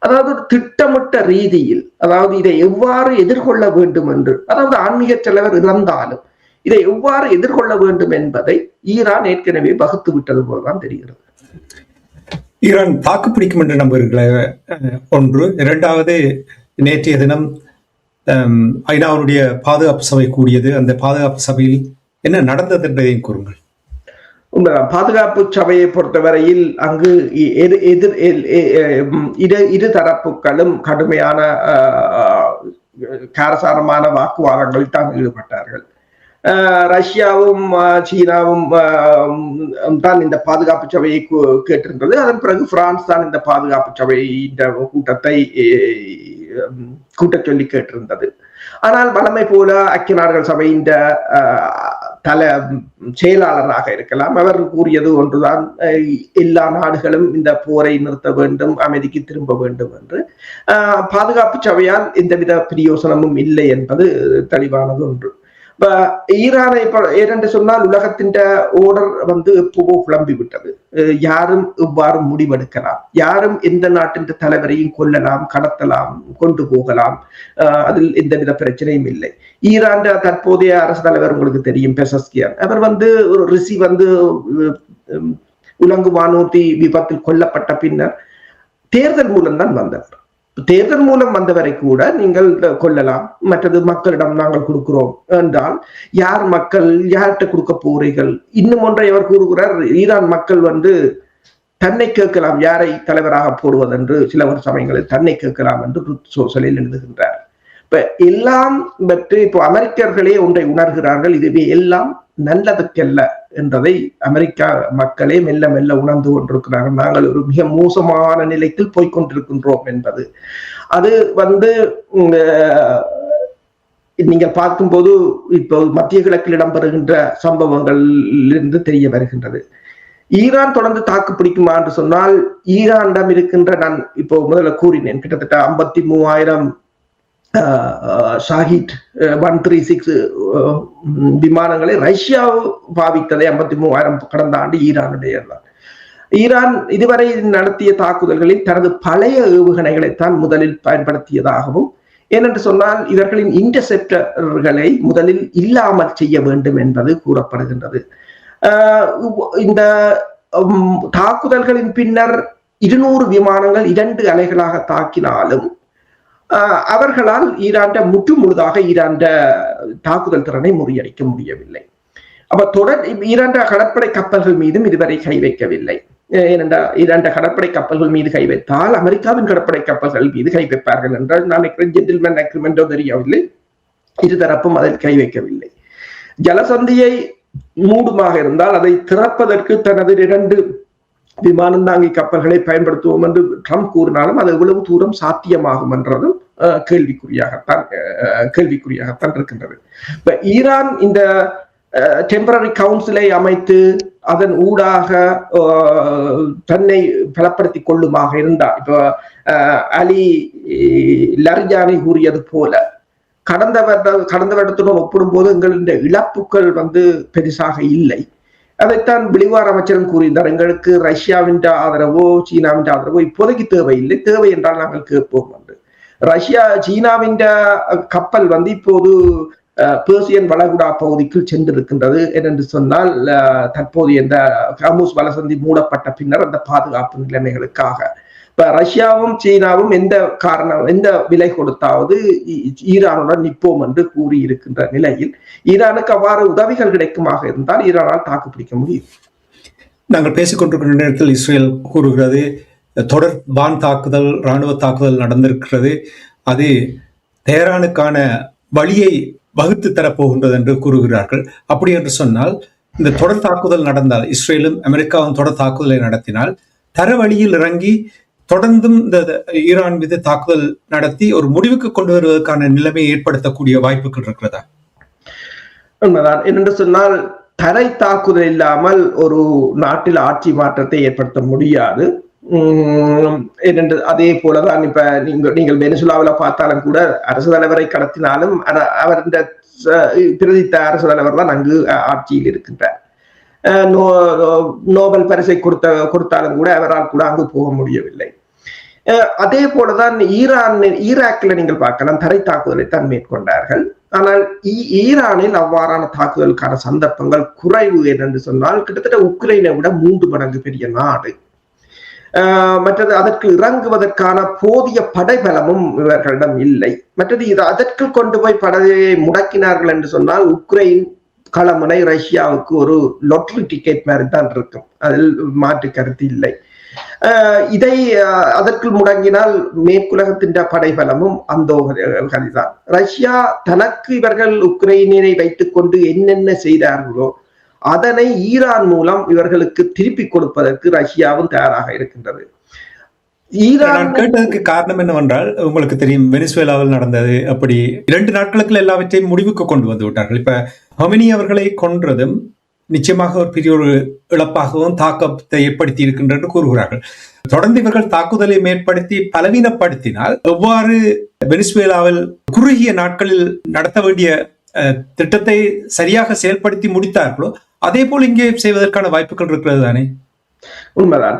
அதாவது திட்டமிட்ட ரீதியில், அதாவது இதை எவ்வாறு எதிர்கொள்ள வேண்டும் என்று, அதாவது ஆன்மீக தலைவர் இறந்தாலும் இதை எவ்வாறு எதிர்கொள்ள வேண்டும் என்பதை ஈரான் ஏற்கனவே வகுத்து விட்டது போலதான் தெரிகிறது. ஈரான் தாக்குப்பிடிக்கும் என்று நம்புகிறீர்களே ஒன்று. இரண்டாவது, நேற்றைய தினம் ஐநாவுடைய பாதுகாப்பு சபை கூடியது. அந்த பாதுகாப்பு சபையில் என்ன நடந்தது என்பதையும் கூறுங்கள். பாதுகாப்பு சபையை பொறுத்தவரையில் அங்கு இரு தரப்புகளும் கடுமையான காரசாரமான வாக்குவாதங்களில் தான் ஈடுபட்டார்கள். ரஷ்யாவும் சீனாவும் தான் இந்த பாதுகாப்பு சபையை கேட்டிருந்தது. அதன் பிறகு பிரான்ஸ் தான் இந்த பாதுகாப்பு சபை கூட்டத்தை கூட்ட சொல்லி கேட்டிருந்தது. ஆனால் வழமை போல ஐக்கிய நாடுகள் சபையின் செயலாளராக இருக்கலாம், அவர் கூறியது ஒன்றுதான், எல்லா நாடுகளும் இந்த போரை நிறுத்த வேண்டும், அமைதிக்கு திரும்ப வேண்டும் என்று. பாதுகாப்பு சபையால் எந்தவித பிரயோசனமும் இல்லை என்பது தெளிவானது ஒன்று. ஈரானை ஏனென்று சொன்னால் உலகத்தின் ஓர்டர் வந்து எப்பவோ குழம்பி விட்டது. யாரும் இவ்வாறு முடிவெடுக்கலாம், யாரும் எந்த நாட்டின் தலைவரையும் கொல்லலாம், கடத்தலாம், கொண்டு போகலாம், அதில் எந்தவித பிரச்சனையும் இல்லை. ஈரான் தற்போதைய அரசு தலைவர் உங்களுக்கு தெரியும், பெசஸ்கியான், அவர் வந்து ஒரு ரிஷி வந்து உலங்கு வானூர்தி விபத்தில் கொல்லப்பட்ட பின்னர் தேர்தல் மூலம்தான் வந்தவர். தேர்தல் மூலம் வந்தவரை கூட நீங்கள் கொள்ளலாம், மற்றது மக்களிடம் நாங்கள் கொடுக்கிறோம் என்றால் யார் மக்கள், யார்கிட்ட கொடுக்க போறீர்கள்? இன்னும் ஒன்றை அவர் கூறுகிறார், ஈரான் மக்கள் வந்து தன்னை கேட்கலாம், யாரை தலைவராக போடுவதென்று சில சமயங்களில் தன்னை கேட்கலாம் என்று சோசலில் எழுதுகின்றார். இப்ப எல்லாம் பற்றி இப்போ அமெரிக்கர்களே ஒன்றை உணர்கிறார்கள், இதுவே எல்லாம் நல்லதுக்கல்ல என்பதை அமெரிக்கா மக்களே மெல்ல மெல்ல உணர்ந்து கொண்டிருக்கிறார்கள். நாங்கள் ஒரு மிக மோசமான நிலைக்கு போய்கொண்டிருக்கின்றோம் என்பது. அது நீங்கள் பார்க்கும்போது இப்போ மத்திய கிழக்கில் இடம்பெறுகின்ற சம்பவங்களிலிருந்து தெரிய வருகின்றது. ஈரான் தொடர்ந்து தாக்கு பிடிக்குமா என்று சொன்னால், ஈரானிடம் இருக்கின்ற, நான் இப்போ முதல்ல கூறினேன், கிட்டத்தட்ட 53,000 ஷாஹித் 136 விமானங்களை ரஷ்யா பாவித்ததை 53,000 கடந்த ஆண்டு ஈரானுடையதான். ஈரான் இதுவரை நடத்திய தாக்குதல்களில் தனது பழைய ஏவுகணைகளைத்தான் முதலில் பயன்படுத்தியதாகவும், ஏனென்று சொன்னால் இவர்களின் இன்டர்செப்டர்களை முதலில் இல்லாமல் செய்ய வேண்டும் என்பது கூறப்படுகின்றது. இந்த தாக்குதல்களின் பின்னர் 200 விமானங்கள் 2 அலைகளாக தாக்கினாலும் அவர்களால் ஈரான் முற்று முழுதாக ஈரான் தாக்குதல் திறனை முறியடிக்க முடியவில்லை. அப்ப தொடர் ஈரான் கடற்படை கப்பல்கள் மீதும் இதுவரை கை வைக்கவில்லை. ஏனென்றால் ஈரான் கடற்படை கப்பல்கள் மீது கை வைத்தால் அமெரிக்காவின் கடற்படை கப்பல்கள் மீது கை வைப்பார்கள் என்றால் நான் ஜென்டில்மேன் அக்ரிமெண்டோ தெரியவில்லை. இருதரப்பும் அதில் கை வைக்கவில்லை. ஜலசந்தியை மூடுமாக இருந்தால் அதை திறப்பதற்கு தனது 2 விமானம் தாங்கி கப்பல்களை பயன்படுத்துவோம் என்று ட்ரம்ப் கூறினாலும் அது எவ்வளவு தூரம் சாத்தியமாகும் என்றதும் கேள்விக்குறியாகத்தான் இருக்கின்றது. இப்ப ஈரான் இந்த டெம்பரரி கவுன்சிலை அமைத்து அதன் ஊடாக தன்னை பலப்படுத்திக் கொள்ளுமாக இருந்தால், இப்போ அலி லர்ஜானி கூறியது போல கடந்த வருடத்துடன் ஒப்பிடும் போது எங்களுடைய இழப்புகள் பெரிசாக இல்லை. அதைத்தான் வெளிவார அமைச்சரும் கூறியிருந்தார். எங்களுக்கு ரஷ்யாவின் ஆதரவோ சீனாவின் ஆதரவோ இப்போதைக்கு தேவையில்லை, தேவை என்றால் நாங்கள் கேட்போம் என்று. சீனாவின் கப்பல் இப்போது பெர்சியன் வளைகுடா பகுதிக்கு சென்றிருக்கின்றது. என்று சொன்னால் தற்போது இந்த ஹார்முஸ் வலசந்தி மூடப்பட்ட பின்னர் அந்த பாதுகாப்பு நிலைமைகளுக்காக இப்ப ரஷ்யாவும் சீனாவும் எந்த விலை கொடுத்தாவது ஈரானுடன் நிற்போம் என்று கூறியிருக்கின்ற நிலையில் ஈரானுக்கு அவ்வாறு உதவிகள் கிடைக்குமாக இருந்தால் ஈரானால் தாக்குப்பிடிக்க முடியும். நாங்கள் பேசிக்கொண்டிருக்கின்ற நேரத்தில் இஸ்ரேல் கூறுகிறது தொடர் வான் தாக்குதல், இராணுவ தாக்குதல் நடந்திருக்கிறது, அது தெஹ்ரானுக்கான வழியை வகுத்து தரப்போகின்றது என்று கூறுகிறார்கள். அப்படி என்று சொன்னால் இந்த தொடர் தாக்குதல் நடந்தால், இஸ்ரேலும் அமெரிக்காவும் தொடர் தாக்குதலை நடத்தினால் தர வழியில் இறங்கி தொடர்ந்தும் இந்த ஈரான் மீது தாக்குதல் நடத்தி ஒரு முடிவுக்கு கொண்டு வருவதற்கான நிலைமையை ஏற்படுத்தக்கூடிய வாய்ப்புகள் இருக்கிறதா? உண்மைதான். என்று சொன்னால் தரை தாக்குதல் இல்லாமல் ஒரு நாட்டில் ஆட்சி மாற்றத்தை ஏற்படுத்த முடியாது. அதே போலதான் இப்ப நீங்கள் வெனிசுலாவில பார்த்தாலும் கூட அரசு தலைவரை கடத்தினாலும் அவர் இந்த பிரதித்த அரசு தலைவர் தான் அங்கு ஆட்சியில் இருக்கின்றார். நோபல் பரிசை கொடுத்தாலும் கூட அவரால் கூட அங்கு போக முடியவில்லை. அதே போலதான் ஈராக்ல நீங்கள் பார்க்கலாம், தரை தாக்குதலை தான் மேற்கொண்டார்கள். ஆனால் ஈரானில் அவ்வாறான தாக்குதலுக்கான சந்தர்ப்பங்கள் குறைவு என்று சொன்னால் கிட்டத்தட்ட உக்ரைனை விட 3 மடங்கு பெரிய நாடு. மற்றது அதற்கு இறங்குவதற்கான போதிய படைபலமும் இவர்களிடம் இல்லை. மற்றது அதற்கு கொண்டு போய் படையை முடக்கினார்கள் என்று சொன்னால் உக்ரைன் களமுனை ரஷ்யாவுக்கு ஒரு லொட்டரி டிக்கெட் மாதிரி தான் இருக்கும், அதில் மாற்று கருத்து இல்லை. இதை அதற்கு முடங்கினால் மேற்குலகத்தின் படைபலமும் அந்த கதிதான். ரஷ்யா தனக்கு இவர்கள் உக்ரைனை வைத்துக் கொண்டு என்னென்ன செய்தார்களோ அதனை ஈரான் மூலம் இவர்களுக்கு திருப்பி கொடுப்பதற்கு ரஷ்யாவும் தயாராக இருக்கின்றது. ஈரான் கேட்டதற்கு காரணம் என்னவென்றால், உங்களுக்கு தெரியும் வெனிசுவேலாவில் நடந்தது. அப்படி 2 நாட்களுக்கு எல்லாவற்றையும் முடிவுக்கு கொண்டு வந்து விட்டார்கள். இப்ப ஹொமினி அவர்களை கொன்றதும் நிச்சயமாக ஒரு பெரிய ஒரு இழப்பாகவும் தாக்கத்தை ஏற்படுத்தி இருக்கின்றது கூறுகிறார்கள். தொடர்ந்து இவர்கள் தாக்குதலை மேற்படுத்தி பலவீனப்படுத்தினால் எவ்வாறு வெனிசுவேலாவில் குறுகிய நாட்களில் நடத்த வேண்டிய திட்டத்தை சரியாக செயல்படுத்தி முடித்தார்களோ அதே போல் இங்கே செய்வதற்கான வாய்ப்புகள் இருக்கிறது தானே? உண்மைதான்.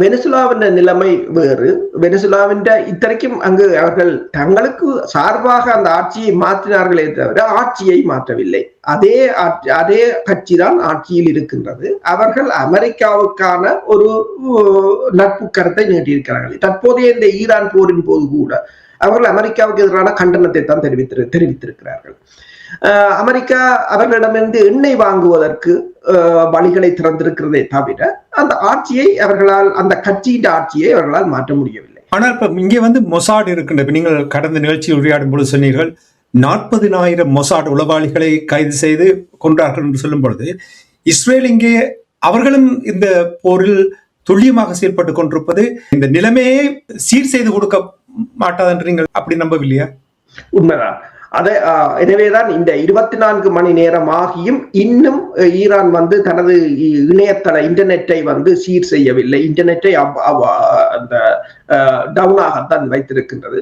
வெனிசுலாவின் நிலைமை வேறு. வெனிசுலாவின் இத்தனைக்கும் அங்கு அவர்கள் தங்களுக்கு சார்பாக அந்த ஆட்சியை மாற்றினார்களே தவிர ஆட்சியை மாற்றவில்லை. அதே கட்சி தான் ஆட்சியில் இருக்கின்றது. அவர்கள் அமெரிக்காவுக்கான ஒரு நட்பு கருத்தை நீட்டியிருக்கிறார்கள். தற்போதைய இந்த ஈரான் போரின் போது கூட அவர்கள் அமெரிக்காவுக்கு எதிரான கண்டனத்தை தான் தெரிவித்திருக்கிறார்கள். அமெரிக்கா அவர்களிடமிருந்து எண்ணெய் வாங்குவதற்கு வழிகளை திறந்திருக்கிறதே தவிர அந்த ஆட்சியை அவர்களால், அந்த கட்சியின் ஆட்சியை அவர்களால் மாற்ற முடியவில்லை. ஆனால் இப்ப இங்கே மொசாட் இருக்கின்ற, நீங்கள் கடந்த நிகழ்ச்சியில் உரையாடும் பொழுது சொன்னீர்கள் 40,000 மொசாட் உளவாளிகளை கைது செய்து கொண்டார்கள் என்று சொல்லும் பொழுது இஸ்ரேல் இங்கே அவர்களும் இந்த போரில் துல்லியமாக செயல்பட்டுக் கொண்டிருப்பது இந்த நிலைமையை சீர் செய்து கொடுக்க மாட்டாது என்று நீங்கள் அப்படி நம்பவில்லையா? உண்மைதான். எனவேதான் இந்த 24 மணி நேரம் ஆகியும் இன்னும் ஈரான் தனது இணையதள இன்டர்நெட்டை சீர் செய்யவில்லை. இன்டர்நெட்டை அந்த டவுனாகத்தான் வைத்திருக்கின்றது.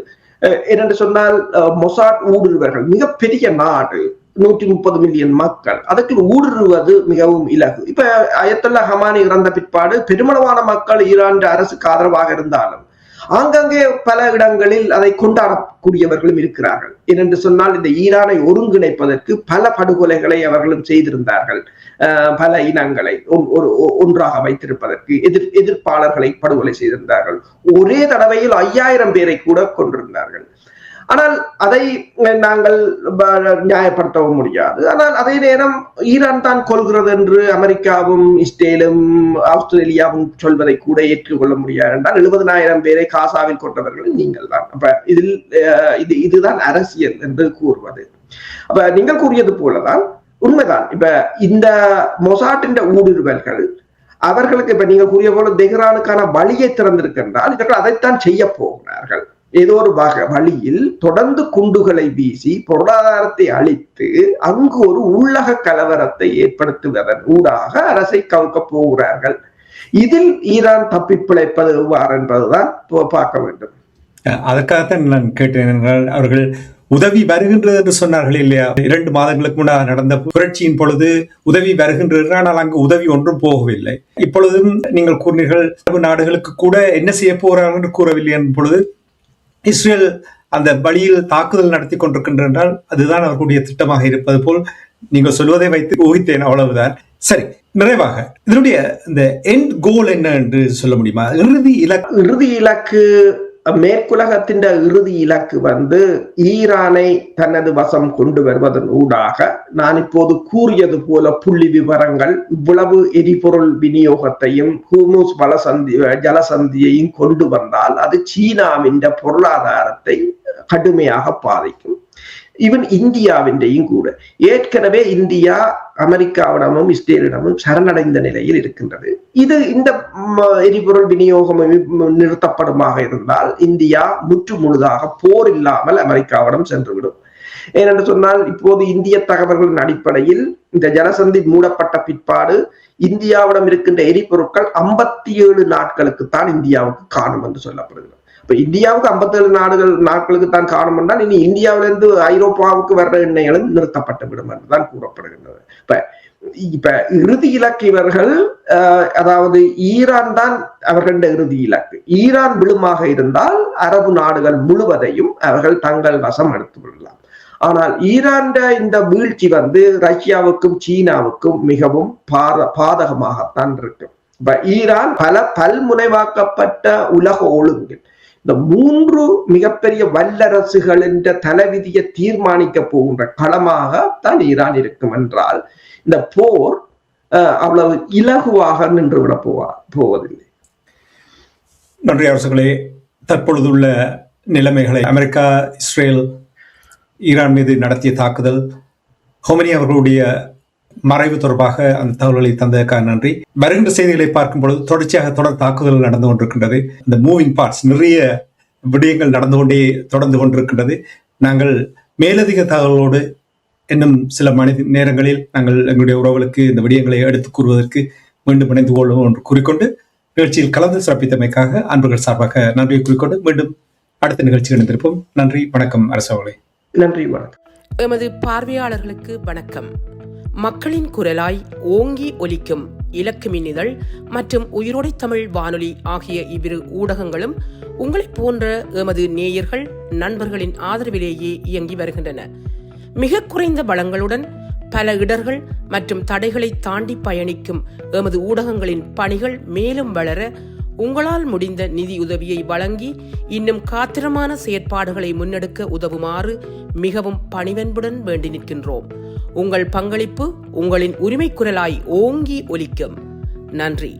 என்னென்று சொன்னால் மொசாட் ஊடுருவர்கள் மிகப்பெரிய நாடு, 130 மில்லியன் மக்கள், அதற்கு ஊடுருவது மிகவும் இலகு. இப்ப அயத்துல்லா ஹமானி இறந்த பிற்பாடு பெருமளவான மக்கள் ஈரான் அரசுக்கு ஆதரவாக இருந்தாலும் ஆங்காங்கே பல இடங்களில் அதை கொண்டாடக்கூடியவர்களும் இருக்கிறார்கள். ஏனென்று சொன்னால் இந்த ஈரானை ஒருங்கிணைப்பதற்கு பல படுகொலைகளை அவர்களும் செய்திருந்தார்கள். பல இனங்களை ஒன்றாக வைத்திருப்பதற்கு எதிர்ப்பாளர்களை படுகொலை செய்திருந்தார்கள். ஒரே தடவையில் 5000 பேரை கூட கொண்டிருந்தார்கள். ஆனால் அதை நாங்கள் நியாயப்படுத்தவும் முடியாது. ஆனால் அதே நேரம் ஈரான் தான் கொள்கிறது என்று அமெரிக்காவும் இஸ்ரேலும் ஆஸ்திரேலியாவும் சொல்வதை கூட ஏற்றுக்கொள்ள முடியாது. என்றால் 70,000 பேரை காசாவில் கொண்டவர்கள் நீங்கள் தான். அப்ப இதுதான் அரசியல் என்று கூறுவது. அப்ப நீங்கள் கூறியது போலதான் உண்மைதான். இப்ப இந்த மொசாட்டின் ஊடுருவல்கள் அவர்களுக்கு இப்ப நீங்க கூறிய போல தெஹ்ரானுக்கான வழியை திறந்திருக்கின்றால் இவர்கள் அதைத்தான் செய்ய போகிறார்கள். ஏதோ ஒரு வழியில் தொடர்ந்து குண்டுகளை வீசி பொருளாதாரத்தை அழித்து அங்கு ஒரு உள்ளக கலவரத்தை ஏற்படுத்துவதன் ஊடாக அரசை கவுக்க போகிறார்கள். இதில் ஈரான் தப்பி பிழைப்பது எவ்வாறு என்பதுதான் பார்க்க வேண்டும். அதற்காகத்தான் நான் கேட்டேன் என்றால் அவர்கள் உதவி வருகின்றது என்று சொன்னார்கள் இல்லையா? 2 மாதங்களுக்கு முன்னால் நடந்த புரட்சியின் பொழுது உதவி வருகின்றது, ஆனால் அங்கு உதவி ஒன்றும் போகவில்லை. இப்பொழுதும் நீங்கள் கூறினீர்கள் அரபு நாடுகளுக்கு கூட என்ன செய்ய போகிறார்கள் என்று கூறவில்லை என்ற பொழுது இஸ்ரேல் அந்த வழியில் தாக்குதல் நடத்தி கொண்டிருக்கின்றால் அதுதான் அவர்களுடைய திட்டமாக இருப்பது போல் நீங்கள் சொல்வதை வைத்து ஊகித்தேன், அவ்வளவுதான். சரி, நிறைவாக இதனுடைய இந்த எண்ட் கோல் என்ன என்று சொல்ல முடியுமா? இறுதி இலக்கு மேற்குலகத்தின் இறுதி இலக்கு ஈரானை தனது வசம் கொண்டு வருவதன் ஊடாக நான் இப்போது கூறியது போல புள்ளி விவரங்கள் இவ்வளவு எரிபொருள் விநியோகத்தையும் ஹூமுஸ் ஜலசந்தியையும் கொண்டு வந்தால் அது சீனாவின் பொருளாதாரத்தை கடுமையாக பாதிக்கும். ஈவன் இந்தியாவின்றையும் கூட. ஏற்கனவே இந்தியா அமெரிக்காவிடமும் இஸ்ரேலிடமும் சரணடைந்த நிலையில் இருக்கின்றது. இந்த எரிபொருள் விநியோகம் நிறுத்தப்படுமாக இருந்தால் இந்தியா முற்று முழுதாக போர் இல்லாமல் அமெரிக்காவிடம் சென்றுவிடும். ஏனென்று சொன்னால் இப்போது இந்திய தகவல்களின் அடிப்படையில் இந்த ஜலசந்தி மூடப்பட்ட பிற்பாடு இந்தியாவிடம் இருக்கின்ற எரிபொருட்கள் 57 நாட்களுக்குத்தான் இந்தியாவுக்கு காணும் என்று சொல்லப்படுகிறது. இப்ப இந்தியாவுக்கு 57 நாட்களுக்கு தான் காணும் என்றால் இனி இந்தியாவிலிருந்து ஐரோப்பாவுக்கு வர்ற எண்ணெய்களும் நிறுத்தப்பட்டுவிடும் என்றுதான் கூறப்படுகின்றது. இப்ப இறுதி இலக்கு இவர்கள், அதாவது ஈரான் தான் அவர்களுடைய இறுதி இலக்கு. ஈரான் விழுமாக இருந்தால் அரபு நாடுகள் முழுவதையும் அவர்கள் தங்கள் வசம் எடுத்து விடலாம். ஆனால் ஈரான் இந்த வீழ்ச்சி ரஷ்யாவுக்கும் சீனாவுக்கும் மிகவும் பாதகமாகத்தான் இருக்கு. இப்ப ஈரான் பல பல்முனைவாக்கப்பட்ட உலக ஒழுங்கு இந்த 3 மிகப்பெரிய வல்லரசுகளின் தலைவிதியை தீர்மானிக்க போகின்ற களமாக தான் ஈரான் இருக்கும் என்றால் இந்த போர் அவ்வளவு இலகுவாக நின்றுவிட போவதில்லை. நன்றி அரசுகளே. தற்பொழுதுள்ள நிலைமைகளை, அமெரிக்கா இஸ்ரேல் ஈரான் மீது நடத்திய தாக்குதல், ஹோமனி அவர்களுடைய மறைவு தொடர்பாக அந்த தகவல்களை தந்ததற்காக நன்றி. வருகின்ற செய்திகளை பார்க்கும் பொழுது தொடர்ச்சியாக தொடர் தாக்குதல் நடந்து கொண்டிருக்கின்றது. இந்த மூவிங் பார்ட்ஸ், நிறைய விடயங்கள் தொடர்ந்து கொண்டிருக்கின்றது. நாங்கள் மேலதிக தகவலோடு இன்னும் சில நேரங்களில் நாங்கள் எங்களுடைய உறவுகளுக்கு இந்த விடயங்களை எடுத்துக் கூறுவதற்கு மீண்டும் இணைந்து கொள்வோம் என்று கூறிக்கொண்டு நிகழ்ச்சியில் கலந்து சிறப்பித்தமைக்காக அன்பர்கள் சார்பாக நன்றியை கூறிக்கொண்டு மீண்டும் அடுத்த நிகழ்ச்சியில் இணைந்திருப்போம். நன்றி, வணக்கம் அரசவர்களே. நன்றி, வணக்கம். எமது பார்வையாளர்களுக்கு வணக்கம். மக்களின் குரலாய் ஓங்கி ஒலிக்கும் இலக்கு மின்னிதழ் மற்றும் உயிரோடை தமிழ் வானொலி ஆகிய இவ்விரு ஊடகங்களும் உங்களைப் போன்ற எமது நேயர்கள் நண்பர்களின் ஆதரவிலேயே இயங்கி வருகின்றன. மிக குறைந்த வளங்களுடன் பல இடர்கள் மற்றும் தடைகளை தாண்டி பயணிக்கும் எமது ஊடகங்களின் பணிகள் மேலும் வளர உங்களால் முடிந்த நிதியுதவியை வழங்கி இன்னும் காத்திரமான செயற்பாடுகளை முன்னெடுக்க உதவுமாறு மிகவும் பணிவன்புடன் வேண்டி நிற்கின்றோம். உங்கள் பங்களிப்பு உங்களின் உரிமை குரலாய் ஓங்கி ஒலிக்கும். நன்றி.